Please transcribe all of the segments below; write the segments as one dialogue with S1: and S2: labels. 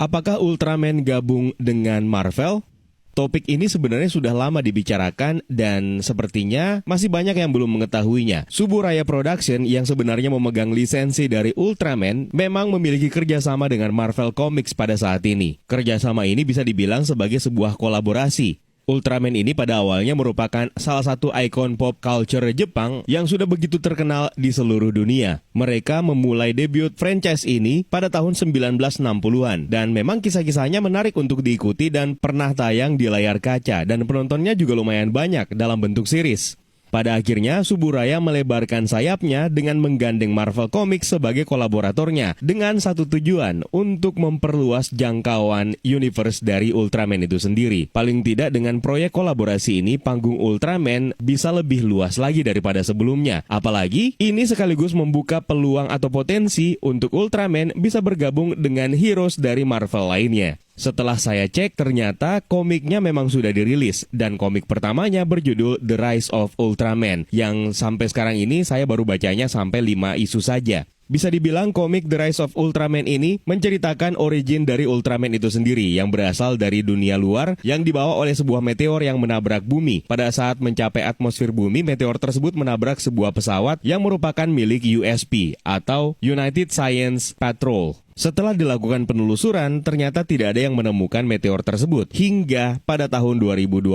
S1: Apakah Ultraman gabung dengan Marvel? Topik ini sebenarnya sudah lama dibicarakan dan sepertinya masih banyak yang belum mengetahuinya. Suburaya Production yang sebenarnya memegang lisensi dari Ultraman memang memiliki kerjasama dengan Marvel Comics pada saat ini. Kerjasama ini bisa dibilang sebagai sebuah kolaborasi. Ultraman ini pada awalnya merupakan salah satu ikon pop culture Jepang yang sudah begitu terkenal di seluruh dunia. Mereka memulai debut franchise ini pada tahun 1960-an dan memang kisah-kisahnya menarik untuk diikuti dan pernah tayang di layar kaca dan penontonnya juga lumayan banyak dalam bentuk series. Pada akhirnya, Suburaya melebarkan sayapnya dengan menggandeng Marvel Comics sebagai kolaboratornya dengan satu tujuan untuk memperluas jangkauan universe dari Ultraman itu sendiri. Paling tidak dengan proyek kolaborasi ini, panggung Ultraman bisa lebih luas lagi daripada sebelumnya. Apalagi, ini sekaligus membuka peluang atau potensi untuk Ultraman bisa bergabung dengan heroes dari Marvel lainnya. Setelah saya cek, ternyata komiknya memang sudah dirilis dan komik pertamanya berjudul The Rise of Ultraman yang sampai sekarang ini saya baru bacanya sampai 5 isu saja. Bisa dibilang komik The Rise of Ultraman ini menceritakan origin dari Ultraman itu sendiri yang berasal dari dunia luar yang dibawa oleh sebuah meteor yang menabrak bumi. Pada saat mencapai atmosfer bumi, meteor tersebut menabrak sebuah pesawat yang merupakan milik USP atau United Science Patrol. Setelah dilakukan penelusuran, ternyata tidak ada yang menemukan meteor tersebut. Hingga pada tahun 2020,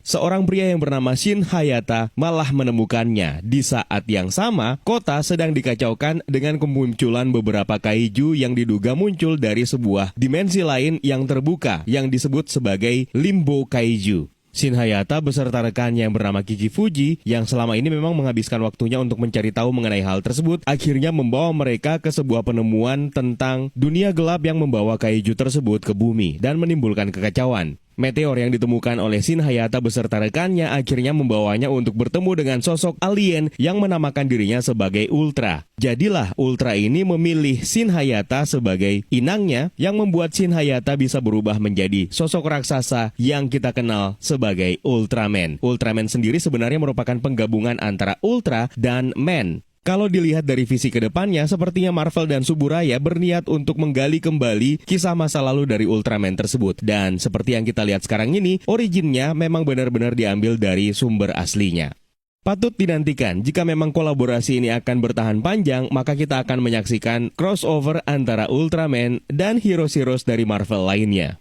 S1: seorang pria yang bernama Shin Hayata malah menemukannya. Di saat yang sama, kota sedang dikacaukan dengan kemunculan beberapa kaiju yang diduga muncul dari sebuah dimensi lain yang terbuka, yang disebut sebagai Limbo Kaiju. Shin Hayata beserta rekannya yang bernama Kiki Fuji yang selama ini memang menghabiskan waktunya untuk mencari tahu mengenai hal tersebut akhirnya membawa mereka ke sebuah penemuan tentang dunia gelap yang membawa kaiju tersebut ke bumi dan menimbulkan kekacauan. Meteor yang ditemukan oleh Shin Hayata beserta rekannya akhirnya membawanya untuk bertemu dengan sosok alien yang menamakan dirinya sebagai Ultra. Jadilah Ultra ini memilih Shin Hayata sebagai inangnya yang membuat Shin Hayata bisa berubah menjadi sosok raksasa yang kita kenal sebagai Ultraman. Ultraman sendiri sebenarnya merupakan penggabungan antara Ultra dan Man. Kalau dilihat dari visi ke depannya, sepertinya Marvel dan Suburaya berniat untuk menggali kembali kisah masa lalu dari Ultraman tersebut. Dan seperti yang kita lihat sekarang ini, originnya memang benar-benar diambil dari sumber aslinya. Patut dinantikan, jika memang kolaborasi ini akan bertahan panjang, maka kita akan menyaksikan crossover antara Ultraman dan heroes-heroes dari Marvel lainnya.